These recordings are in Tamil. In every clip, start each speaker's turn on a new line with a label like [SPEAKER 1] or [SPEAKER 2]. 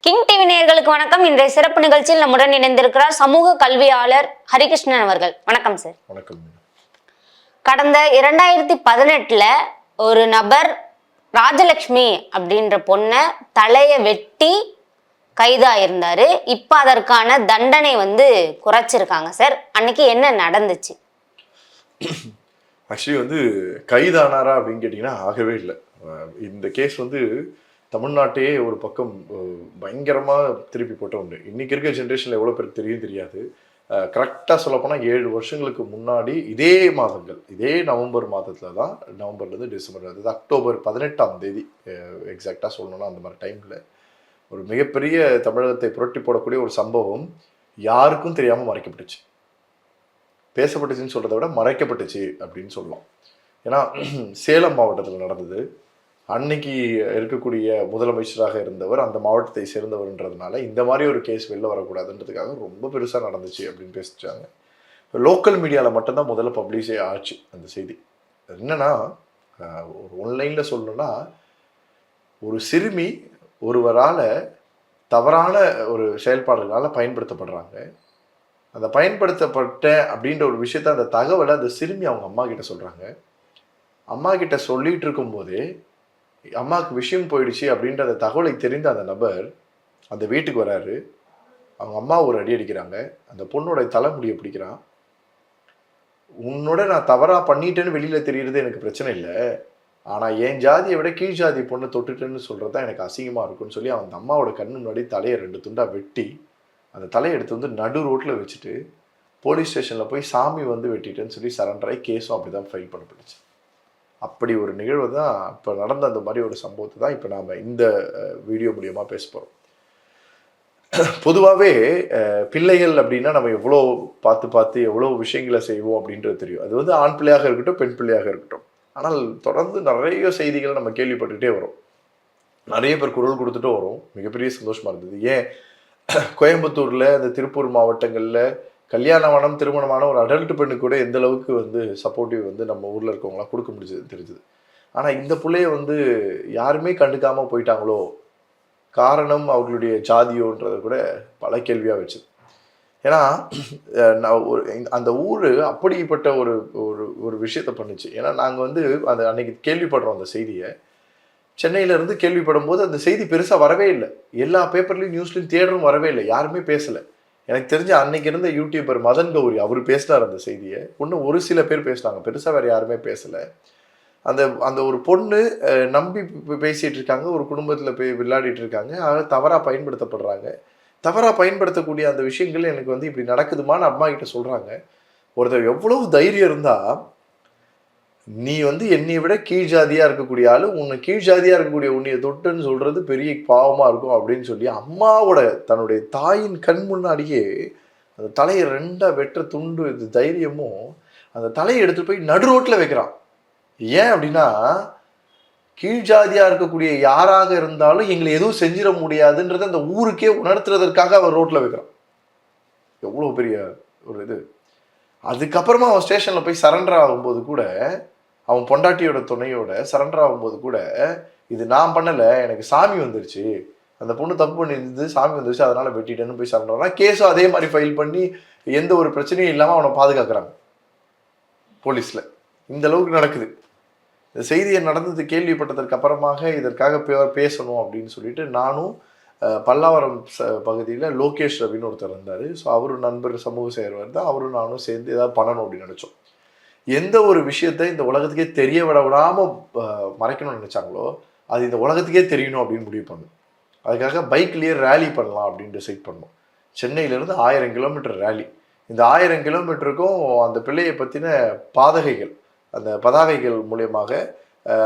[SPEAKER 1] கிங் டிவி நேயர்களுக்கு வணக்கம். இன்றைய சிறப்பு நிகழ்ச்சியில் நம்முடன் இணைந்திருக்கிறார் சமூக கல்வியாளர் ஹரிகிருஷ்ணன் அவர்கள். வணக்கம் சார்.
[SPEAKER 2] வணக்கம்.
[SPEAKER 1] கடந்த 2018 ஒரு நபர் ராஜலட்சுமி அப்படின்ற பொண்ணை தலைய வெட்டி கைதாயிருந்தாரு. இப்ப அதற்கான தண்டனை குறைச்சிருக்காங்க சார். அன்னைக்கு என்ன நடந்துச்சு?
[SPEAKER 2] ஆக்சுவலி கைதானாரா அப்படின்னு கேட்டீங்கன்னா ஆகவே இல்லை. இந்த கேஸ் தமிழ்நாட்டையே ஒரு பக்கம் பயங்கரமாக திருப்பி போட்ட உண்டு. இன்றைக்கி இருக்க ஜென்ரேஷனில் எவ்வளோ பேருக்கு தெரியாது. கரெக்டாக சொல்லப்போனால் 7 வருஷங்களுக்கு முன்னாடி இதே மாதங்கள், இதே நவம்பர் மாதத்தில் தான், நவம்பர்லேருந்து டிசம்பர், அதாவது அக்டோபர் 18ஆம் தேதி எக்ஸாக்டாக சொல்லணும்னா அந்த மாதிரி டைமில் ஒரு மிகப்பெரிய தமிழகத்தை புரட்டி போடக்கூடிய ஒரு சம்பவம் யாருக்கும் தெரியாமல் மறைக்கப்பட்டுச்சு. பேசப்பட்டுச்சுன்னு சொல்கிறத விட மறைக்கப்பட்டுச்சு அப்படின்னு சொல்லலாம். ஏன்னா சேலம் மாவட்டத்தில் நடந்தது. அன்னைக்கு இருக்கக்கூடிய முதலமைச்சராக இருந்தவர் அந்த மாவட்டத்தை சேர்ந்தவர்ன்றதுனால இந்த மாதிரி ஒரு கேஸ் வெளில வரக்கூடாதுன்றதுக்காக ரொம்ப பெருசாக நடந்துச்சு அப்படின்னு பேசிச்சாங்க. இப்போ லோக்கல் மீடியாவில் மட்டும்தான் முதல்ல பப்ளிஷே ஆச்சு அந்த செய்தி. என்னன்னா, ஒரு ஒன்லைனில் சொல்லணும்னா, ஒரு சிறுமி ஒருவரால் தவறான ஒரு செயல்பாடுகளால் பயன்படுத்தப்படுறாங்க. அந்த பயன்படுத்தப்பட்ட அப்படின்ற ஒரு விஷயத்த, அந்த தகவலை அந்த சிறுமி அவங்க அம்மா கிட்ட சொல்கிறாங்க. அம்மா கிட்ட சொல்லிட்டு இருக்கும்போதே அம்மாவுக்கு விஷயம் போயிடுச்சு அப்படின்ற அந்த தகவலை தெரிந்த அந்த நபர் அந்த வீட்டுக்கு வராரு. அவங்க அம்மா ஒரு அடி அடிக்கிறாங்க. அந்த பொண்ணோட தலைமுடியை பிடிக்கிறான். உன்னோட நான் தவறாக பண்ணிட்டேன்னு வெளியில் தெரியுறது எனக்கு பிரச்சனை இல்லை, ஆனால் என் ஜாதியை விட கீழ் ஜாதி பொண்ணை தொட்டுட்டேன்னு சொல்கிறது தான் எனக்கு அசிங்கமாக இருக்குன்னு சொல்லி அந்த அம்மாவோட கண்ணு முன்னாடி தலையை 2 துண்டாக வெட்டி அந்த தலையை எடுத்து நடு ரோட்டில் வச்சுட்டு போலீஸ் ஸ்டேஷனில் போய் சாமி வெட்டிட்டேன்னு சொல்லி சரண்டர் ஆகி கேஸும் அப்படி தான் ஃபைல் பண்ணப்பட்டுச்சு. அப்படி ஒரு நிகழ்வு தான் இப்போ நடந்த அந்த மாதிரி ஒரு சம்பவத்தை தான் இப்போ நாம் இந்த வீடியோ மூலியமாக பேச போகிறோம். பொதுவாகவே பிள்ளைகள் அப்படின்னா நம்ம எவ்வளோ பார்த்து எவ்வளோ விஷயங்களை செய்வோம் அப்படின்றது தெரியும். அது ஆண் பிள்ளையாக இருக்கட்டும், பெண் பிள்ளையாக இருக்கட்டும். ஆனால் தொடர்ந்து நிறைய செய்திகளை நம்ம கேள்விப்பட்டுக்கிட்டே வரோம். நிறைய பேர் குரல் கொடுத்துட்டும் வரும். மிகப்பெரிய சந்தோஷமாக இருந்தது. ஏன் கோயம்புத்தூரில், இந்த திருப்பூர் மாவட்டங்களில் கல்யாணமான திருமணமான ஒரு அடல்ட் பெண்ணு கூட எந்த அளவுக்கு சப்போர்ட்டிவ் நம்ம ஊரில் இருக்கவங்களாம் கொடுக்க முடிஞ்சது தெரிஞ்சுது. ஆனால் இந்த பிள்ளைய யாருமே கண்டுக்காமல் போயிட்டாங்களோ, காரணம் அவர்களுடைய ஜாதியோன்றதை கூட பல கேள்வியாக வச்சுது. ஏன்னா அந்த ஊர் அப்படிப்பட்ட ஒரு ஒரு விஷயத்த பண்ணுச்சு. ஏன்னா நாங்கள் அந்த அன்னைக்கு கேள்விப்படுறோம் அந்த செய்தியை. சென்னையிலேருந்து கேள்விப்படும் போது அந்த செய்தி பெருசாக வரவே இல்லை. எல்லா பேப்பர்லையும் நியூஸ்லையும் தேடரும் வரவே இல்லை. யாருமே பேசலை. எனக்கு தெரிஞ்ச அன்னைக்கு இருந்த யூடியூபர் மதன் கௌரி அவர் பேசினார் அந்த செய்தியை. இன்னும் ஒரு சில பேர் பேசினாங்க, பெருசாக வேறு யாருமே பேசலை. அந்த அந்த ஒரு பொண்ணு நம்பி பேசிகிட்டு இருக்காங்க. ஒரு குடும்பத்தில் போய் விளையாடிட்டு இருக்காங்க. அதை தவறாக பயன்படுத்தப்படுறாங்க. தவறாக பயன்படுத்தக்கூடிய அந்த விஷயங்கள் எனக்கு இப்படி நடக்குதுமான்னு அம்மா கிட்ட சொல்கிறாங்க. ஒருத்தர் எவ்வளவு தைரியம் இருந்தால், நீ என்னை விட கீழ் ஜாதியாக இருக்கக்கூடிய ஆள், உன்னை கீழ் ஜாதியாக இருக்கக்கூடிய உன்னைய தொட்டுன்னு சொல்கிறது பெரிய பாவமாக இருக்கும் அப்படின்னு சொல்லி அம்மாவோட தன்னுடைய தாயின் கண் முன்னாடியே அந்த தலையை 2ஆக வெட்டுற துண்டு இது தைரியமும் அந்த தலையை எடுத்துகிட்டு போய் நடு ரோட்டில் வைக்கிறான். ஏன் அப்படின்னா, கீழ் ஜாதியாக இருக்கக்கூடிய யாராக இருந்தாலும் எங்களை எதுவும் செஞ்சிட முடியாதுன்றதை அந்த ஊருக்கே உணர்த்துறதற்காக அவர் ரோட்டில் வைக்கிறான். எவ்வளோ பெரிய ஒரு இது. அதுக்கப்புறமா அவன் ஸ்டேஷனில் போய் சரண்டர் ஆகும்போது கூட, அவன் பொண்டாட்டியோட துணையோட சரண்டர் ஆகும்போது கூட, இது நான் பண்ணலை, எனக்கு சாமி வந்துருச்சு, அந்த பொண்ணு தப்பு பண்ணியிருந்தது, சாமி வந்துருச்சு, அதனால் வெட்டிட்டேன்னு போய் சரண்டர் ஆனால் கேஸும் அதே மாதிரி ஃபைல் பண்ணி எந்த ஒரு பிரச்சனையும் இல்லாமல் அவனை பாதுகாக்கிறாங்க போலீஸில். இந்த அளவுக்கு நடக்குது. இந்த செய்தியை நடந்தது கேள்விப்பட்டதற்கு அப்புறமாக இதற்காக பேசணும் அப்படின்னு சொல்லிட்டு நானும் பல்லாவரம் பகுதியில் லோகேஷ் ரவின்னு ஒருத்தர் இருந்தார். ஸோ அவரு நண்பர், சமூக சேவகர் தான். அவரும் நானும் சேர்ந்து ஏதாவது பண்ணணும் அப்படின்னு நினச்சோம். எந்த ஒரு விஷயத்தை இந்த உலகத்துக்கே தெரிய விடாமல் மறைக்கணும்னு நினச்சாங்களோ அது இந்த உலகத்துக்கே தெரியணும் அப்படின்னு முடிவு பண்ணோம். அதுக்காக பைக்லேயே ரேலி பண்ணலாம் அப்படின்னு டிசைட் பண்ணோம். சென்னையிலேருந்து 1000 கிலோமீட்டர் ரேலி. இந்த 1000 கிலோமீட்டருக்கும் அந்த பிள்ளையை பற்றின பாதகைகள், அந்த பதாகைகள் மூலியமாக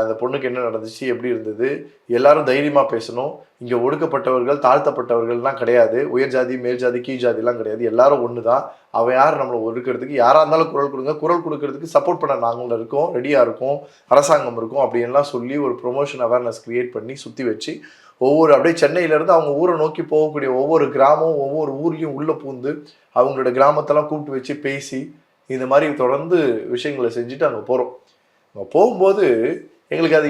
[SPEAKER 2] அந்த பொண்ணுக்கு என்ன நடந்துச்சு, எப்படி இருந்தது, எல்லாரும் தைரியமாக பேசணும். இங்கே ஒடுக்கப்பட்டவர்கள், தாழ்த்தப்பட்டவர்கள்லாம் கிடையாது, உயர் ஜாதி, மேல் ஜாதி, கீழ் ஜாதிலாம் கிடையாது, எல்லாரும் ஒன்று தான். அவன் யார் நம்மளை ஒடுக்கிறதுக்கு? யாராக இருந்தாலும் குரல் கொடுங்க, குரல் கொடுக்கறதுக்கு சப்போர்ட் பண்ண நாங்களும் இருக்கோம், ரெடியாக இருக்கோம், அரசாங்கம் இருக்கும் அப்படின்லாம் சொல்லி ஒரு ப்ரொமோஷன் அவேர்னஸ் க்ரியேட் பண்ணி சுற்றி வச்சு அப்படியே சென்னையிலேருந்து அவங்க ஊரை நோக்கி போகக்கூடிய ஒவ்வொரு கிராமம், ஒவ்வொரு ஊர்லேயும் உள்ளே பூந்து அவங்களோட கிராமத்தெல்லாம் கூப்பிட்டு வச்சு பேசி இந்த மாதிரி தொடர்ந்து விஷயங்களை செஞ்சுட்டு அங்கே போகிறோம். அங்கே போகும்போது எங்களுக்கு அது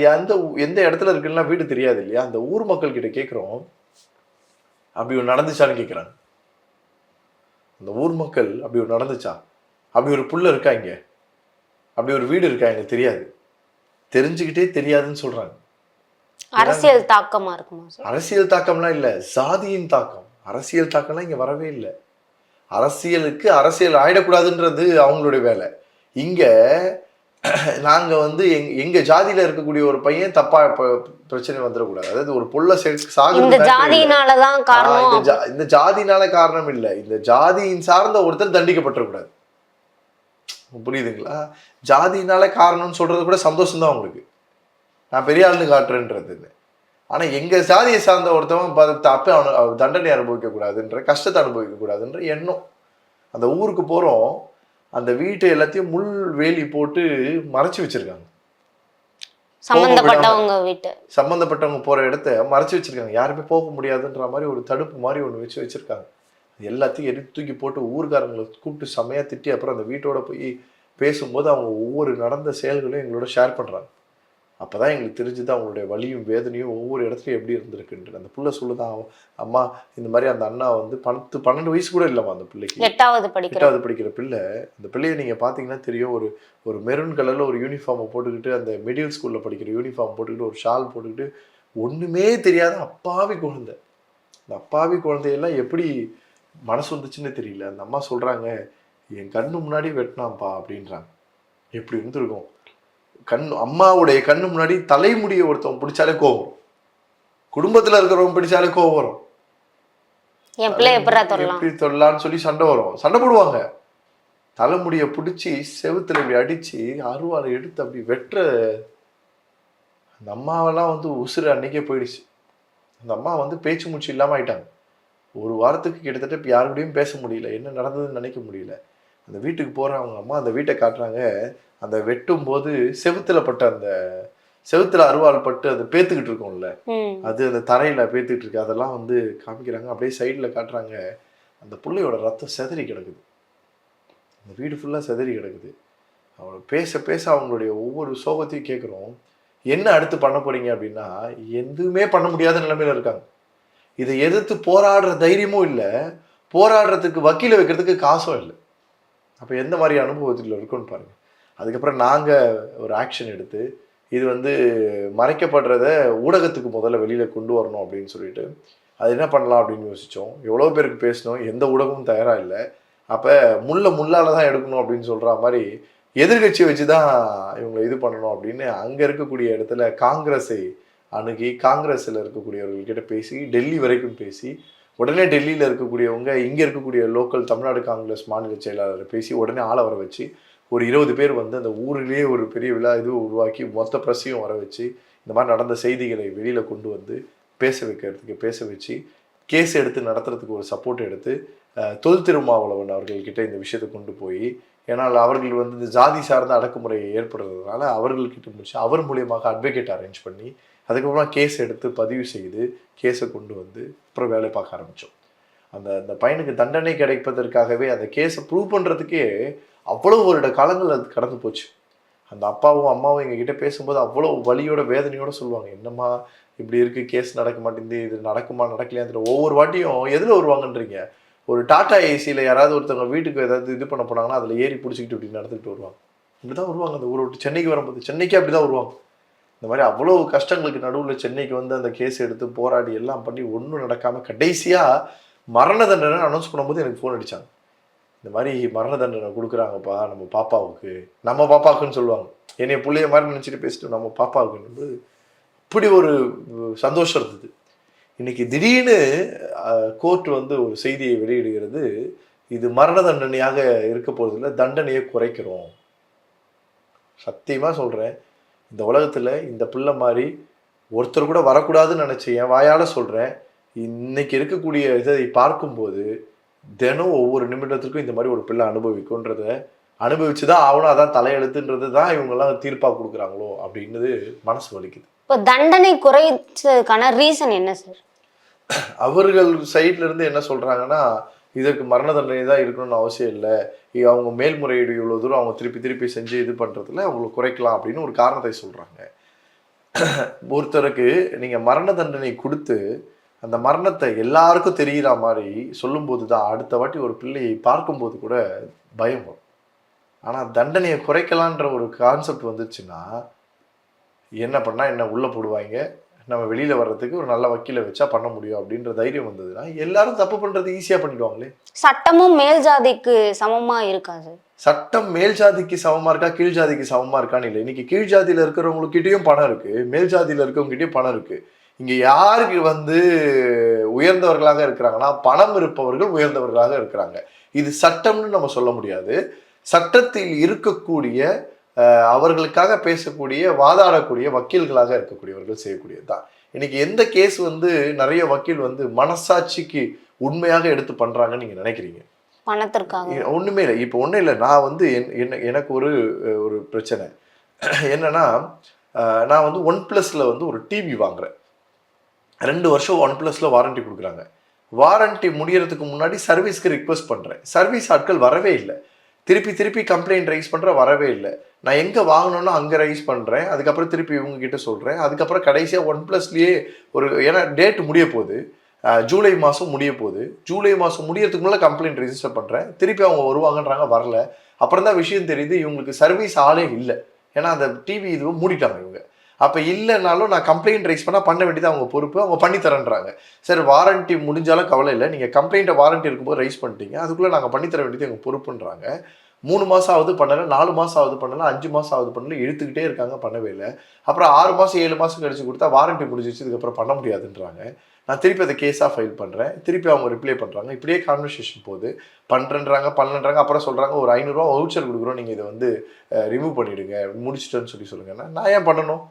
[SPEAKER 2] எந்த இடத்துல இருக்குன்னா வீடு தெரியாது இல்லையா. அந்த ஊர் மக்கள்கிட்ட கேட்குறோம், அப்படி ஒரு நடந்துச்சான்னு கேட்குறாங்க. அந்த ஊர் மக்கள் அப்படி ஒரு நடந்துச்சா, அப்படி ஒரு புள்ள இருக்கா இங்க, அப்படி ஒரு வீடு இருக்கா எனக்கு தெரியாது, தெரிஞ்சுக்கிட்டே தெரியாதுன்னு சொல்றாங்க.
[SPEAKER 1] அரசியல் தாக்கமா இருக்குமா சார்?
[SPEAKER 2] அரசியல் தாக்கம்லாம் இல்லை, சாதியின் தாக்கம். அரசியல் தாக்கம்லாம் இங்க வரவே இல்லை. அரசியலுக்கு அரசியல் ஆயிடக்கூடாதுன்றது அவங்களுடைய வேலை. இங்க நாங்க வந்து எங்க ஜாதியில இருக்கக்கூடிய ஒரு பையன் தப்பா பிரச்சனை வந்துடக்கூடாது. அதாவது ஒரு புள்ள
[SPEAKER 1] இந்த ஜாதியினாலதான் காரணம்,
[SPEAKER 2] இந்த ஜாதினால காரணம் இல்லை, இந்த ஜாதியின் சார்ந்த ஒருத்தர் தண்டிக்கப்பட்டிருக்கூடாது. புரியுதுங்களா? ஜாதியினால காரணம்னு சொல்றது கூட சந்தோஷம் தான் அவங்களுக்கு, நான் பெரிய ஆளுன்னு காட்டுறேன்றது. ஆனா எங்க ஜாதியை சார்ந்த ஒருத்தவன் தப்பு தண்டனை அனுபவிக்க கூடாதுன்ற, கஷ்டத்தை அனுபவிக்க கூடாதுன்ற எண்ணம். அந்த ஊருக்கு போறோம், அந்த வீட்டை எல்லாத்தையும் முள் வேலி போட்டு மறைச்சு வச்சிருக்காங்க. சம்பந்தப்பட்டவங்க போற இடத்த மறைச்சு வச்சிருக்காங்க, யாருமே போக முடியாதுன்ற மாதிரி ஒரு தடுப்பு மாதிரி ஒண்ணு வச்சிருக்காங்க. எல்லாத்தையும் எடுத்து தூக்கி போட்டு ஊர்காரங்களை கூப்பிட்டு செமையா திட்டி அப்புறம் அந்த வீட்டோட போய் பேசும்போது அவங்க ஒவ்வொரு நடந்த செயல்களையும் எங்களோட ஷேர் பண்றாங்க. அப்போதான் எங்களுக்கு தெரிஞ்சுது அவங்களுடைய வலியும் வேதனையும் ஒவ்வொரு இடத்துலையும் எப்படி இருந்திருக்குன்ட்டு. அந்த பிள்ளை சொல்லுதான், அம்மா இந்த மாதிரி அந்த அண்ணா வந்து 12 வயசு கூட இல்லைம்மா அந்த பிள்ளைக்கு, 8வது படிக்கிற பிள்ளை. அந்த பிள்ளையை நீங்கள் பார்த்தீங்கன்னா தெரியும், ஒரு மெரூன் கலரில் ஒரு யூனிஃபார்மை போட்டுக்கிட்டு, அந்த மிடில் ஸ்கூலில் படிக்கிற யூனிஃபார்ம் போட்டுக்கிட்டு, ஒரு ஷால் போட்டுக்கிட்டு, ஒன்றுமே தெரியாத அப்பாவி குழந்தை. அந்த அப்பாவி குழந்தையெல்லாம் எப்படி மனசு வந்துச்சுன்னு தெரியல. அந்த அம்மா சொல்கிறாங்க, என் கண்ணு முன்னாடி வெட்டினான்ப்பா அப்படின்றாங்க. எப்படி இருந்திருக்கும்? அம்மாவுடைய கண்ணு முன்னாடி தலைமுடியை ஒருத்தவங்க பிடிச்சாலே கோவம், குடும்பத்துல இருக்கிறவங்க பிடிச்சாலே கோவம் வரும். எப்படி தொடலான்னு சொல்லி சண்டை வரும், சண்டை போடுவாங்க. தலைமுடியை பிடிச்சி செவுத்துல இப்படி அடிச்சு அருவாளை எடுத்து அப்படி வெட்டுற அந்த அம்மாவெல்லாம் வந்து உசுறு அன்னைக்கே போயிடுச்சு. அந்த அம்மா வந்து பேச்சு மூச்சு இல்லாம ஆயிட்டாங்க. ஒரு வாரத்துக்கு கிட்டத்தட்ட யாருக்கூடையும் பேச முடியல, என்ன நடந்ததுன்னு நினைக்க முடியல. அந்த வீட்டுக்கு போறவங்க அம்மா அந்த வீட்டை காட்டுறாங்க. அந்த வெட்டும் போது செவுத்துல அருவாள் பட்டு அது பேத்துக்கிட்டு இருக்கும்ல, அது அந்த தரையில பேத்துக்கிட்டு இருக்கு, அதெல்லாம் வந்து காமிக்கிறாங்க. அப்படியே சைட்ல காட்டுறாங்க, அந்த பிள்ளையோட ரத்தம் செதறி கிடக்குது, அந்த வீடு ஃபுல்லா செதறி கிடக்குது. அவங்க பேச பேச அவங்களுடைய ஒவ்வொரு சோகத்தையும் கேட்குறோம். என்ன அடுத்து பண்ண போறீங்க அப்படின்னா, எதுவுமே பண்ண முடியாத நிலைமையில இருக்காங்க. இதை எதிர்த்து போராடுற தைரியமும் இல்லை, போராடுறதுக்கு வக்கீல வைக்கிறதுக்கு காசும் இல்லை. அப்போ எந்த மாதிரி அனுபவத்தில் இருக்குன்னு பாருங்க. அதுக்கப்புறம் நாங்கள் ஒரு ஆக்ஷன் எடுத்து இது வந்து மறைக்கப்படுறத ஊடகத்துக்கு முதல்ல வெளியில் கொண்டு வரணும் அப்படின்னு சொல்லிட்டு அது என்ன பண்ணலாம் அப்படின்னு யோசித்தோம். எவ்வளோ பேருக்கு பேசணும், எந்த ஊடகமும் தயாராக இல்லை. அப்போ முள்ளால் தான் எடுக்கணும் அப்படின்னு சொல்கிற மாதிரி எதிர்கட்சியை வச்சு தான் இவங்களை இது பண்ணணும் அப்படின்னு அங்கே இருக்கக்கூடிய இடத்துல காங்கிரஸை அணுகி, காங்கிரஸில் இருக்கக்கூடியவர்கள்கிட்ட பேசி, டெல்லி வரைக்கும் பேசி, உடனே டெல்லியில் இருக்கக்கூடியவங்க இங்கே இருக்கக்கூடிய லோக்கல் தமிழ்நாடு காங்கிரஸ் மாநில செயலாளரை பேசி உடனே ஆளை வர வச்சு ஒரு 20 பேர் வந்து அந்த ஊரிலேயே ஒரு பெரிய விழா இது உருவாக்கி மொத்த ப்ரெஸ்ஸையும் வர வச்சு இந்த மாதிரி நடந்த செய்திகளை வெளியில் கொண்டு வந்து பேச வச்சு கேஸ் எடுத்து நடத்துறதுக்கு ஒரு சப்போர்ட் எடுத்து தொல் திருமாவளவன் அவர்கள்கிட்ட இந்த விஷயத்தை கொண்டு போய், ஏன்னால் அவர்கள் வந்து இந்த ஜாதி சார்ந்த அடக்குமுறை ஏற்படுறதுனால அவர்கள்கிட்ட முடிச்சு அவர் மூலியமாக அட்வொகேட் அரேஞ்ச் பண்ணி அதுக்கப்புறம் கேஸ் எடுத்து பதிவு செய்து கேஸை கொண்டு வந்து அப்புறம் வேலை பார்க்க ஆரம்பித்தோம். அந்த பையனுக்கு தண்டனை கிடைப்பதற்காகவே அந்த கேஸை ப்ரூவ் பண்ணுறதுக்கே அவ்வளோ வருட காலங்கள் அது கடந்து போச்சு. அந்த அப்பாவும் அம்மாவும் எங்ககிட்ட பேசும்போது அவ்வளோ வலியோட வேதனையோட சொல்லுவாங்க, என்னம்மா இப்படி இருக்குது, கேஸ் நடக்க மாட்டேங்குது, இது நடக்குமா நடக்கலையான்ற ஒவ்வொரு வாட்டியும் எதில் வருவாங்கன்றீங்க. ஒரு டாடா ஏசியில் யாராவது ஒருத்தவங்க வீட்டுக்கு ஏதாவது இது பண்ண போனாங்கன்னா அதில் ஏறி பிடிச்சிக்கிட்டு இப்படி நடந்துக்கிட்டு வருவாங்க. இப்படி தான் வருவாங்க. அந்த ஊரை விட்டு சென்னைக்கு வரும்போது சென்னைக்கு அப்படி தான் வருவாங்க. இந்த மாதிரி அவ்வளோ கஷ்டங்களுக்கு நடுவில் சென்னைக்கு வந்து அந்த கேஸ் எடுத்து போராடி எல்லாம் பண்ணி ஒன்றும் நடக்காமல் கடைசியாக மரண தண்டனை அனௌன்ஸ் பண்ணும்போது எனக்கு ஃபோன் அடித்தாங்க. இந்த மாதிரி மரண தண்டனை கொடுக்குறாங்கப்பா நம்ம பாப்பாவுக்குன்னு சொல்லுவாங்க. என்னைய பிள்ளைய மாதிரி நினச்சிட்டு பேசிட்டு நம்ம பாப்பாவுக்குன்னு இப்படி ஒரு சந்தோஷம் இருந்தது. இன்னைக்கு திடீர்னு கோர்ட் வந்து ஒரு செய்தியை வெளியிடுகிறது, இது மரண தண்டனையாக இருக்க போறதில்லை, தண்டனையை குறைக்கிறோம். சத்தியமாக சொல்கிறேன், இந்த உலகத்தில் இந்த பிள்ளை மாதிரி ஒருத்தர் கூட வரக்கூடாதுன்னு நினச்சேன். என் வாயால் சொல்கிறேன், இன்னைக்கு இருக்கக்கூடிய இதை பார்க்கும்போது தினம் ஒவ்வொரு நிமிடத்துக்கும் இந்த மாதிரி ஒரு பிள்ளை அனுபவிக்கும்ன்றத அனுபவிச்சு தான் ஆகணும், அதான் தலையெழுத்துன்றது தான் இவங்கெல்லாம் தீர்ப்பாக கொடுக்குறாங்களோ அப்படின்றது மனசு வலிக்குது.
[SPEAKER 1] இப்போ தண்டனை குறைச்சதுக்கான ரீசன் என்ன சார்?
[SPEAKER 2] அவர்கள் சைட்ல இருந்து என்ன சொல்றாங்கன்னா, இதற்கு மரண தண்டனை தான் இருக்கணும்னு அவசியம் இல்லை, அவங்க மேல்முறையீடு இவ்வளோ தூரம் அவங்க திருப்பி செஞ்சு இது பண்ணுறதுல அவங்களுக்கு குறைக்கலாம் அப்படின்னு ஒரு காரணத்தை சொல்கிறாங்க. ஒருத்தருக்கு நீங்கள் மரண தண்டனை கொடுத்து அந்த மரணத்தை எல்லாருக்கும் தெரிகிற மாதிரி சொல்லும்போது தான் அடுத்த வாட்டி ஒரு பிள்ளையை பார்க்கும்போது கூட பயம் வரும். ஆனால் தண்டனையை குறைக்கலான்ற ஒரு கான்செப்ட் வந்துச்சுன்னா என்ன பண்ணால் என்ன உள்ளே போடுவாங்க, நம்ம வெளியில் வர்றதுக்கு ஒரு நல்ல வக்கீலை வச்சா பண்ண முடியும் அப்படின்ற தைரியம் வந்ததுன்னா எல்லாரும் தப்பு பண்ணுறது ஈஸியாக பண்ணிடுவாங்களே.
[SPEAKER 1] சட்டமும் மேல் ஜாதிக்கு சமமா இருக்காது.
[SPEAKER 2] சட்டம் மேல் ஜாதிக்கு சமமா இருக்கா கீழ் ஜாதிக்கு சமமா இருக்கான்னு இல்லை. இன்னைக்கு கீழ் ஜாதியில இருக்கிறவங்ககிட்டயும் பணம் இருக்கு, மேல் ஜாதியில இருக்கிறவங்ககிட்டயும் பணம் இருக்கு. இங்க யாருக்கு உயர்ந்தவர்களாக இருக்கிறாங்கன்னா பணம் இருப்பவர்கள் உயர்ந்தவர்களாக இருக்கிறாங்க. இது சட்டம்னு நம்ம சொல்ல முடியாது. சட்டத்தில் இருக்கக்கூடிய அவர்களுக்காக பேசக்கூடிய வாதாடக்கூடிய வக்கீல்களாக இருக்கக்கூடியவர்கள் செய்யக்கூடியது தான். இன்னைக்கு எந்த கேஸ் நிறைய வக்கீல் மனசாட்சிக்கு உண்மையாக எடுத்து பண்றாங்கன்னு நீங்க நினைக்கிறீங்க?
[SPEAKER 1] பணத்திற்காக
[SPEAKER 2] ஒண்ணுமே இல்லை. இப்போ ஒன்றும் இல்லை. நான் எனக்கு ஒரு ஒரு பிரச்சனை என்னன்னா, நான் OnePlusல ஒரு டிவி வாங்குறேன். 2 வருஷம் OnePlusல வாரண்டி கொடுக்குறாங்க. வாரண்டி முடியறதுக்கு முன்னாடி சர்வீஸ்க்கு ரிக்வெஸ்ட் பண்றேன். சர்வீஸ் ஆட்கள் வரவே இல்லை. திருப்பி கம்ப்ளைண்ட் ரைஸ் பண்ற வரவே இல்லை. நான் எங்க வாங்கணும்னா அங்க ரைஸ் பண்றேன். அதுக்கப்புறம் திருப்பி இவங்க கிட்ட சொல்றேன். அதுக்கப்புறம் கடைசியா OnePlusலயே ஏன்னா டேட் முடிய போகுது, ஜூலை மாதம் முடிய போகுது. ஜூலை மாதம் முடியறதுக்கு முன்னாடி கம்ப்ளைண்ட் ரெஜிஸ்டர் பண்ணுறேன். திருப்பி அவங்க வருவாங்கன்றாங்க, வரல. அப்புறம் தான் விஷயம் தெரியுது இவங்களுக்கு சர்வீஸ் ஆளே இல்லை. ஏன்னா அந்த டிவி இதுவும் மூடிட்டாங்க இவங்க. அப்போ இல்லைனாலும் நான் கம்ப்ளைண்ட் ரைஸ் பண்ண வேண்டியது அவங்க பொறுப்பு, அவங்க பண்ணி தரேன்றாங்க. சரி, வாரண்டி முடிஞ்சாலும் கவலை இல்லை, நீங்கள் கம்ப்ளைண்ட்டை வாரண்டி இருக்கும்போது ரைஸ் பண்ணிட்டீங்க, அதுக்குள்ளே நாங்கள் பண்ணித்தர வேண்டியது எங்கள் பொறுப்புன்றாங்க. 3 மாதம் ஆகுது பண்ணலை, 4 மாதம் ஆகுது பண்ணலை, 5 மாதம் ஆகுது பண்ணலை, இழுத்துக்கிட்டே இருக்காங்க, பண்ணவே இல்லை. அப்புறம் 6 மாதம் 7 மாதம் கழிச்சு கொடுத்தா வாரண்டி முடிஞ்சிச்சு, இதுக்கப்புறம் பண்ண முடியாதுன்றாங்க. நான் திருப்பி அதை கேஸாக ஃபைல் பண்ணுறேன். திருப்பி அவங்க ரிப்ளை பண்ணுறாங்க. இப்படியே கான்வர்சேஷன் போகுது. பண்ணலன்றாங்க. அப்புறம் சொல்கிறாங்க ஒரு 500 ரூபா வவுச்சர் கொடுக்குறோம், நீங்கள் இதை ரிமூவ் பண்ணிவிடுங்க, முடிச்சிட்டேன்னு சொல்லுங்கன்னா நான் ஏன் பண்ணணும்?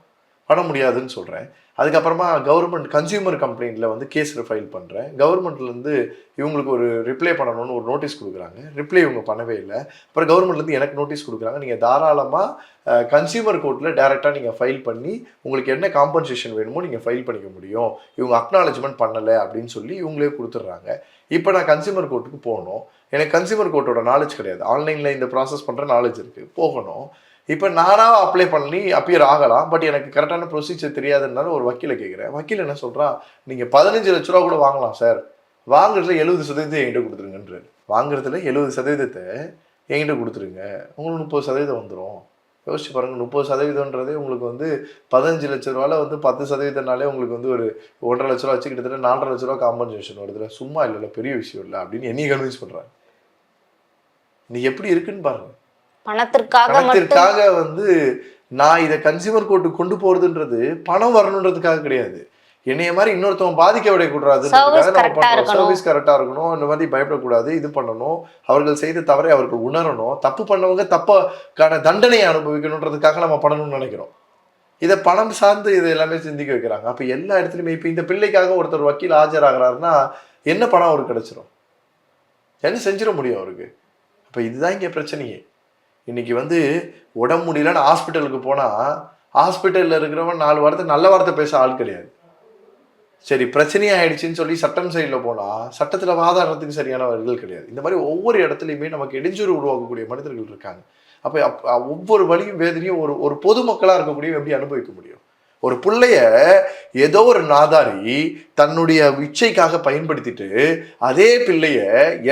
[SPEAKER 2] பண்ண முடியாதுன்னு சொல்கிறேன். அதுக்கப்புறமா கவர்மெண்ட் கன்சியூமர் கம்ப்ளைண்ட்டில் கேஸ் ஃபைல் பண்ணுறேன். கவர்மெண்ட்லேருந்து இவங்களுக்கு ஒரு ரிப்ளை பண்ணணும்னு ஒரு நோட்டீஸ் கொடுக்குறாங்க. ரிப்ளை இவங்க பண்ணவே இல்லை. அப்புறம் கவர்மெண்ட்லேருந்து எனக்கு நோட்டீஸ் கொடுக்குறாங்க, நீங்கள் தாராளமாக கன்சியூமர் கோர்ட்டில் டேரெக்டாக நீங்கள் ஃபைல் பண்ணி உங்களுக்கு என்ன காம்பன்சேஷன் வேணுமோ நீங்கள் ஃபைல் பண்ணிக்க முடியும், இவங்க அக்னாலஜ்மெண்ட் பண்ணலை அப்படின்னு சொல்லி இவங்களே கொடுத்துட்றாங்க. இப்போ நான் கன்சியூமர் கோர்ட்டுக்கு போகணும். எனக்கு கன்சியூமர் கோர்ட்டோட நாலேஜ் கிடையாது. ஆன்லைனில் இந்த ப்ராசஸ் பண்ணுற நாலேஜ் இருக்குது, போகணும். இப்போ நானாக அப்ளை பண்ணி அப்பியர் ஆகலாம், பட் எனக்கு கரெக்டான ப்ரொசீஜர் தெரியாதுனால ஒரு வக்கீலை கேட்குறேன். வக்கீல் என்ன சொல்கிறான், நீங்கள் 15 லட்ச ரூபா கூட வாங்கலாம் சார், வாங்குறதுல 70% என்கிட்ட கொடுத்துருங்கன்றாரு. வாங்குறதுல 70% என்கிட்ட கொடுத்துருங்க, உங்களுக்கு 30% வந்துடும். யோசிச்சு பாருங்கள், 30%ன்றதே உங்களுக்கு 15 லட்ச ரூபாவில் 10%னாலே உங்களுக்கு ஒரு 1.5 லட்ச ரூபா வச்சு கிட்டத்தட்ட 4.5 லட்ச ரூபா காம்பன்சேஷன் வருதுல, சும்மா இல்லைல்ல, பெரிய விஷயம் இல்லை அப்படின்னு என்னையை கன்வின்ஸ் பண்ணுறாங்க. நீ எப்படி இருக்குன்னு பாருங்க.
[SPEAKER 1] பணத்திற்காக
[SPEAKER 2] நான் இதை கன்சியூமர் கோர்ட்டுக்கு கொண்டு போறதுன்றது பணம் வரணுன்றதுக்காக கிடையாது. என்னைய மாதிரி இன்னொருத்தவங்க பாதிக்க விடக்கூடாது, சர்வீஸ் கரெக்டா இருக்கணும், இந்த மாதிரி பயப்படக்கூடாது, இது பண்ணணும், அவர்கள் செய்த தவறை அவர்கள் உணரணும், தப்பு பண்ணவங்க தப்புக்கான தண்டனையை அனுபவிக்கணுன்றதுக்காக நம்ம பண்ணணும்னு நினைக்கிறோம். இதை பணம் சார்ந்து இதை எல்லாமே சிந்திக்க வைக்கிறாங்க. அப்ப எல்லா இடத்துலையுமே இப்ப இந்த பிள்ளைக்காக ஒருத்தர் வக்கீல் ஆஜராகிறாருன்னா என்ன பணம் அவருக்கு கிடைச்சிடும், என்ன செஞ்சிட முடியும் அவருக்கு? அப்ப இதுதான் இங்க பிரச்சனையே. இன்னைக்கு உடம்பு முடியலன்னு ஹாஸ்பிட்டலுக்கு போனால் ஹாஸ்பிட்டலில் இருக்கிறவன் 4 வாரத்தை நல்ல வார்த்தை பேச ஆள் கிடையாது. சரி, பிரச்சனையாயிடுச்சுன்னு சொல்லி சட்டம் சைடில் போனால் சட்டத்தில் வாதாடுறதுக்கு சரியானவர்கள் கிடையாது. இந்த மாதிரி ஒவ்வொரு இடத்துலையுமே நமக்கு இடைஞ்சூறு உருவாக்கக்கூடிய மனிதர்கள் இருக்காங்க. அப்போ ஒவ்வொரு வழியும் வேதனையும் ஒரு பொதுமக்களாக இருக்கக்கூடிய எப்படி அனுபவிக்க முடியும்? ஒரு பிள்ளைய ஏதோ ஒரு நாதாரி தன்னுடைய இச்சைக்காக பயன்படுத்திட்டு அதே பிள்ளைய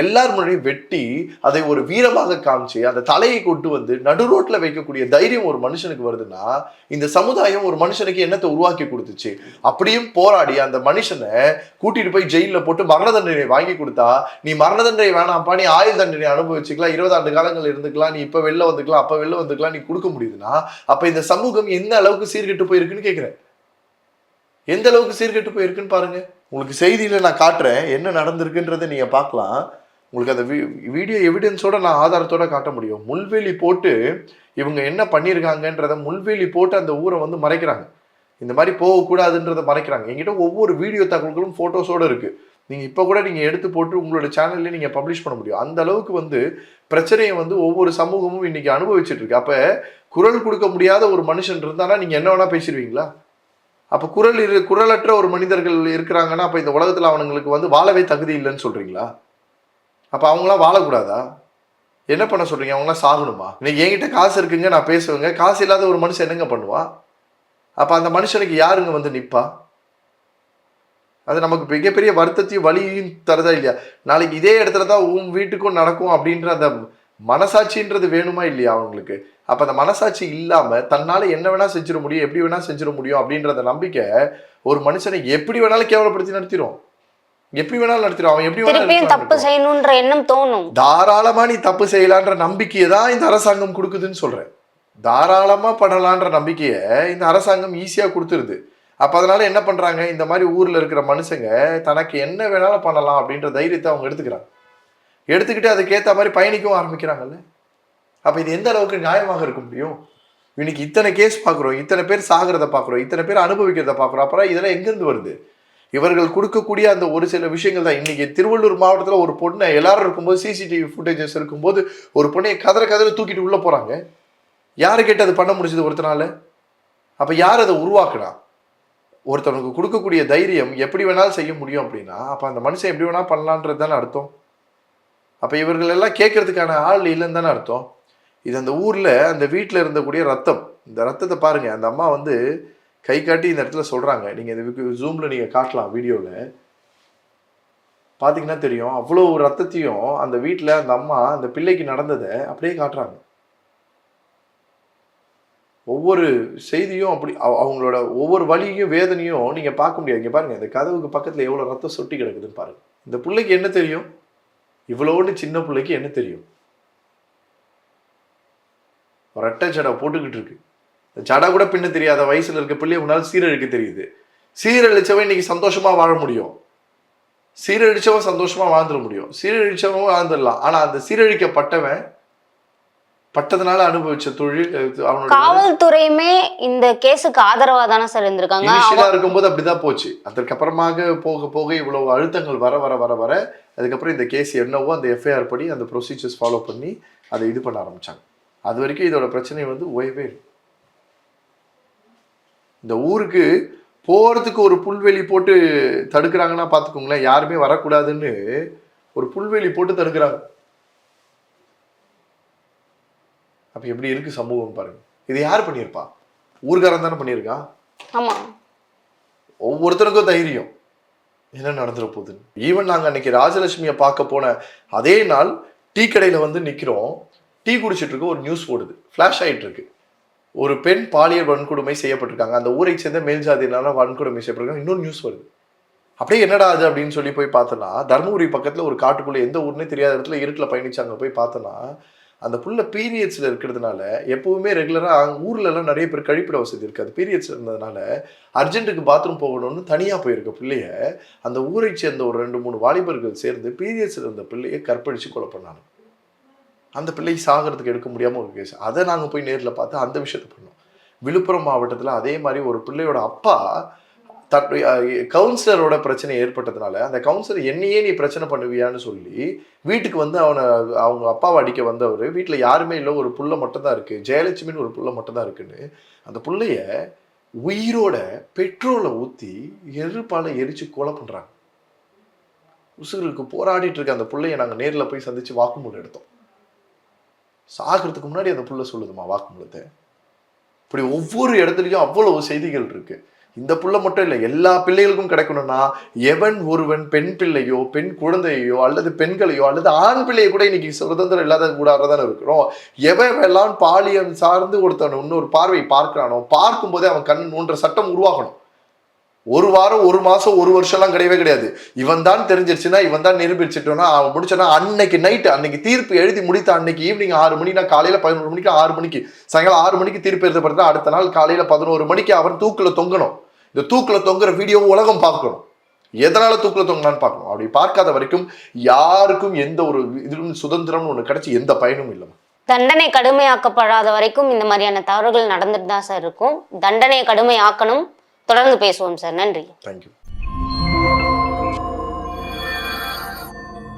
[SPEAKER 2] எல்லார் முன்னாடியும் வெட்டி அதை ஒரு வீரமாக காமிச்சு அந்த தலையை கொண்டு நடு ரோட்ல வைக்கக்கூடிய தைரியம் ஒரு மனுஷனுக்கு வருதுன்னா இந்த சமுதாயம் ஒரு மனுஷனுக்கு என்னத்தை உருவாக்கி கொடுத்துச்சு? அப்படியும் போராடி அந்த மனுஷனை கூட்டிட்டு போய் ஜெயில போட்டு மரண தண்டனை வாங்கி கொடுத்தா, நீ மரண தண்டனை வேணாம்ப்பா, நீ ஆயுள் தண்டனை அனுபவிச்சுக்கலாம், 20 ஆண்டு காலங்கள் இருந்துக்கலாம், நீ இப்ப வெளில வந்துக்கலாம், அப்ப வெளில வந்துக்கலாம், நீ கொடுக்க முடியுதுன்னா அப்ப இந்த சமூகம் எந்த அளவுக்கு சீர்கெட்டு போயிருக்குன்னு கேட்கிறேன். எந்த அளவுக்கு சீர்கெட்டு போயிருக்குன்னு பாருங்க. உங்களுக்கு செய்தியில நான் காட்டுறேன், என்ன நடந்திருக்குன்றதை நீங்க பார்க்கலாம். உங்களுக்கு அந்த வீடியோ எவிடன்ஸோட நான் ஆதாரத்தோட காட்ட முடியும். முள்வேலி போட்டு இவங்க என்ன பண்ணியிருக்காங்கன்றத முள்வேலி போட்டு அந்த ஊரை மறைக்கிறாங்க. இந்த மாதிரி போகக்கூடாதுன்றதை மறைக்கிறாங்க. என்கிட்ட ஒவ்வொரு வீடியோ தகவல்களும் போட்டோஸோட இருக்கு. நீங்க இப்ப கூட நீங்க எடுத்து போட்டு உங்களோட சேனல்ல நீங்க பப்ளிஷ் பண்ண முடியும். அந்த அளவுக்கு பிரச்சனையை ஒவ்வொரு சமூகமும் இன்னைக்கு அனுபவிச்சுட்டு இருக்கு. அப்ப குரல் கொடுக்க முடியாத ஒரு மனுஷன் இருந்தானா நீங்க என்ன வேணா பேசிடுவீங்களா? அப்போ குரலற்ற ஒரு மனிதர்கள் இருக்கிறாங்கன்னா அப்போ இந்த உலகத்தில் அவனுங்களுக்கு வாழவே தகுதி இல்லைன்னு சொல்றீங்களா? அப்போ அவங்களாம் வாழக்கூடாதா? என்ன பண்ண சொல்றீங்க? அவங்களாம் சாகணுமா? இன்னைக்கு என்கிட்ட காசு இருக்குங்க, நான் பேசுவேங்க, காசு இல்லாத ஒரு மனுஷன் என்னங்க பண்ணுவா? அப்போ அந்த மனுஷனுக்கு யாருங்க நிற்பா? அது நமக்கு மிகப்பெரிய வருத்தத்தையும் வலியையும் தருதா இல்லையா? நாளைக்கு இதே இடத்துல தான் உன் வீட்டுக்கும் நடக்கும் அப்படின்ற அந்த மனசாட்சின்றது வேணுமா இல்லையா அவங்களுக்கு? அப்ப அந்த மனசாட்சி இல்லாம தன்னால என்ன வேணா செஞ்சிட முடியும், எப்படி வேணா செஞ்சிட முடியும் அப்படின்றத நம்பிக்கை ஒரு மனுஷனை எப்படி வேணாலும் கேவலப்படுத்தி நடத்திடும். எப்படி வேணாலும் நடத்திடும். அவன் எப்படி
[SPEAKER 1] திருப்பியும் தப்பு
[SPEAKER 2] வேணாலும்
[SPEAKER 1] செய்யணும்ன்ற எண்ணம் தோணும்.
[SPEAKER 2] தாராளமா நீ தப்பு செய்யலான்ற நம்பிக்கையை தான் இந்த அரசாங்கம் கொடுக்குதுன்னு சொல்றேன். தாராளமா பண்ணலான்ற நம்பிக்கையை இந்த அரசாங்கம் ஈஸியா கொடுத்துருது. அப்ப அதனால என்ன பண்றாங்க, இந்த மாதிரி ஊர்ல இருக்கிற மனுஷங்க தனக்கு என்ன வேணாலும் பண்ணலாம் அப்படின்ற தைரியத்தை அவங்க எடுத்துக்கிறாங்க. எடுத்துக்கிட்டு அதுக்கேற்ற மாதிரி பயணிக்கவும் ஆரம்பிக்கிறாங்கல்ல. அப்ப இது எந்த அளவுக்கு நியாயமாக இருக்க முடியும்? இன்னைக்கு இத்தனை கேஸ் பார்க்குறோம், இத்தனை பேர் சாகிறத பார்க்குறோம், இத்தனை பேர் அனுபவிக்கிறத பார்க்குறோம். அப்புறம் இதெல்லாம் எங்கேருந்து வருது? இவர்கள் கொடுக்கக்கூடிய அந்த ஒரு சில விஷயங்கள் தான். இன்னைக்கு திருவள்ளூர் மாவட்டத்தில் ஒரு பொண்ணை எல்லாரும் இருக்கும்போது சிசிடிவி ஃபுட்டேஜஸ் இருக்கும்போது ஒரு பொண்ணையை கதற தூக்கிட்டு உள்ள போறாங்க. யாரு கேட்டு அது பண்ண முடிஞ்சது ஒருத்தனால? அப்ப யார் அதை உருவாக்குனா? ஒருத்தவனுக்கு கொடுக்கக்கூடிய தைரியம் எப்படி வேணாலும் செய்ய முடியும் அப்படின்னா அப்ப அந்த மனுஷன் எப்படி வேணாலும் பண்ணலான்றது தானே அர்த்தம். அப்ப இவர்கள் எல்லாம் கேட்கறதுக்கான ஆள் இல்லைன்னு தானே அர்த்தம். இது அந்த ஊர்ல அந்த வீட்டில் இருந்தக்கூடிய ரத்தம். இந்த ரத்தத்தை பாருங்க. அந்த அம்மா வந்து கை காட்டி இந்த இடத்துல சொல்றாங்க. நீங்க இந்த ஜூம்ல நீங்க காட்டலாம், வீடியோல பாத்தீங்கன்னா தெரியும். அவ்வளோ ரத்தத்தையும் அந்த வீட்டில் அந்த அம்மா அந்த பிள்ளைக்கு நடந்ததை அப்படியே காட்டுறாங்க. ஒவ்வொரு செய்தியும் அப்படி அவங்களோட ஒவ்வொரு வலியும் வேதனையும் நீங்க பார்க்க முடியாது. இங்க பாருங்க, இந்த கதவுக்கு பக்கத்துல எவ்வளவு ரத்தம் சொட்டி கிடக்குதுன்னு பாருங்க. இந்த பிள்ளைக்கு என்ன தெரியும்? இவ்வளோண்டு சின்ன பிள்ளைக்கு என்ன தெரியும்? ரெட்டை ஜடை போட்டுக்கிட்டு இருக்கு. ஜடை கூட பின்ன தெரியாத வயசுல இருக்க பிள்ளைய உன்னால சீரழிக்க தெரியுது. சீரழிச்சவன் இன்னைக்கு சந்தோஷமா வாழ முடியும். சீரழிச்சவன் சந்தோஷமா வாழ்ந்துட முடியும். சீரழிச்சவன் வாழ்ந்துடலாம். ஆனா அந்த சீரழிக்கப்பட்டவன் பட்டதுனால அனுபவிச்ச தொழில்
[SPEAKER 1] காவல்துறையுமே இந்த கேஸுக்கு ஆதரவா தானே சார் இருந்திருக்காங்க.
[SPEAKER 2] இருக்கும்போது அப்படிதான் போச்சு. அதற்கப்புறமாக போக போக இவ்வளவு அழுத்தங்கள் வர வர வர வர அதுக்கப்புறம் இந்த கேஸ் என்னவோ அந்த எஃப்ஐஆர் படி அந்த ப்ரொசீஜர்ஸ் ஃபாலோ பண்ணி அதை இது பண்ண ஆரம்பிச்சாங்க. அது வரைக்கும் இதோட பிரச்சனை வந்து ஓயவே இல்லை. இந்த ஊருக்கு போறதுக்கு ஒரு புல்வெளி போட்டு தடுக்கிறாங்கன்னா பாத்துக்கோங்களேன். யாருமே வரக்கூடாதுன்னு ஒரு புல்வெளி போட்டு தடுக்கிறாங்க. அப்ப எப்படி இருக்கு சமூகம் பாருங்க. இது யார் பண்ணியிருப்பா? ஊர்காரன் தானே பண்ணியிருக்கான்.
[SPEAKER 1] ஆமா,
[SPEAKER 2] ஒவ்வொருத்தருக்கும் தைரியம் என்ன நடந்துட போகுதுன்னு. ஈவன் நாங்க அன்னைக்கு ராஜலட்சுமியை பார்க்க போன அதே நாள் டீ கடையில வந்து நிக்கிறோம். டீ குடிச்சிட்டு இருக்க ஒரு நியூஸ் ஓடுது, ஃபிளாஷ் ஆயிட்டு இருக்கு. ஒரு பெண் பாலியல் வன்கொடுமை செய்யப்பட்டிருக்காங்க. அந்த ஊரை சேர்ந்த மேல் ஜாதியினால வன்கொடுமை செய்யப்பட்டிருக்காங்க. இன்னொரு நியூஸ் வருது. அப்படியே என்னடா அது அப்படின்னு சொல்லி போய் பார்த்தோன்னா, தர்மபுரி பக்கத்துல ஒரு காட்டுக்குள்ள எந்த ஊர்னே தெரியாத இடத்துல இருட்டுல பயணிச்சு அங்க போய் பார்த்தோன்னா, அந்த புள்ள பீரியட்ஸ்ல இருக்கிறதுனால எப்பவுமே ரெகுலரா ஊர்ல எல்லாம் நிறைய பேர் கழிப்பிட வசதி இருக்காது. பீரியட்ஸ் இருந்ததுனால அர்ஜென்ட்டுக்கு பாத்ரூம் போகணும்னு தனியா போயிருக்க பிள்ளைய அந்த ஊரை சேர்ந்த ஒரு 2-3 வாலிபர்கள் சேர்ந்து பீரியட்ஸ்ல இருந்த பிள்ளைய கற்பழிச்சு கொலை பண்ணாங்க. அந்த பிள்ளை சாகிறதுக்கு எடுக்க முடியாம ஒரு கேஸ். அதை நாங்க போய் நேரில் பார்த்து அந்த விஷயத்த பண்ணோம். விழுப்புரம் மாவட்டத்துல அதே மாதிரி ஒரு பிள்ளையோட அப்பா கவுன்சிலரோட பிரச்சனை ஏற்பட்டதுனால அந்த கவுன்சிலர் என்னையே நீ பிரச்சனை பண்ணுவியான்னு சொல்லி வீட்டுக்கு வந்து அவங்க அப்பாவை அடிக்க வந்தவர், வீட்டுல யாருமே இல்லை, ஒரு புள்ள மட்டும் தான் இருக்கு, ஜெயலட்சுமின்னு ஒரு புள்ள மட்டும் தான் இருக்குன்னு அந்த பிள்ளைய உயிரோட பெட்ரோலை ஊத்தி எருப்பால எரிச்சு கொலை பண்றாங்க. உசுருக்கு போராடிட்டு இருக்க அந்த பிள்ளைய நாங்க நேர்ல போய் சந்திச்சு வாக்குமூலம் எடுத்தோம். சாகிறதுக்கு முன்னாடி அந்த புள்ள சொல்லுதுமா வாக்குமூலத்தை. இப்படி ஒவ்வொரு இடத்துலயும் அவ்வளவு செய்திகள் இருக்கு. இந்த புள்ள மட்டும் இல்லை, எல்லா பிள்ளைகளுக்கும் கிடைக்கணும்னா எவன் ஒருவன் பெண் பிள்ளையோ பெண் குழந்தையோ அல்லது பெண்களையோ அல்லது ஆண் பிள்ளையை கூட இன்னைக்கு சுதந்திரம் இல்லாத கூடாதான் இருக்கிறோம். எவன் எல்லாம் பாலியல் சார்ந்து ஒருத்தன் இன்னொரு பார்வை பார்க்கிறானோ பார்க்கும்போதே அவன் கண் நோன்ற சட்டம் உருவாகணும். ஒரு வாரம், ஒரு மாசம், ஒரு வருஷம்லாம் கிடையவே கிடையாது. இவன் தான் தெரிஞ்சிருச்சுன்னா, இவன் தான் நிரூபிச்சுட்டோம்னா அவன் முடிச்சோன்னா அன்னைக்கு நைட்டு, அன்னைக்கு தீர்ப்பு எழுதி முடித்த அன்னைக்கு ஈவினிங் 6 மணினா காலையில 11 மணிக்கு 6 மணிக்கு சாயங்காலம் 6 மணிக்கு தீர்ப்பு எழுதப்படுறா. அடுத்த நாள் காலையில 11 மணிக்கு அவன் தூக்குல தொங்கணும். இந்த தூக்குல தொங்குற வீடியோவும் உலகம் பார்க்கணும். எதனால தூக்குல தொங்கினான்னு பார்க்கணும். அப்படி பார்க்காத வரைக்கும் யாருக்கும் எந்த ஒரு இதுவும் சுதந்திரம்னு ஒண்ணு கிடைச்சி எந்த பயனும் இல்லை.
[SPEAKER 1] தண்டனை கடுமையாக்கப்படாத வரைக்கும் இந்த மாதிரியான தவறுகள் நடந்துட்டு தான் சார் இருக்கும். தண்டனையை கடுமையாக்கணும். தொடர்ந்து பேசுவோம் சார். நன்றி.
[SPEAKER 2] தேங்க்யூ.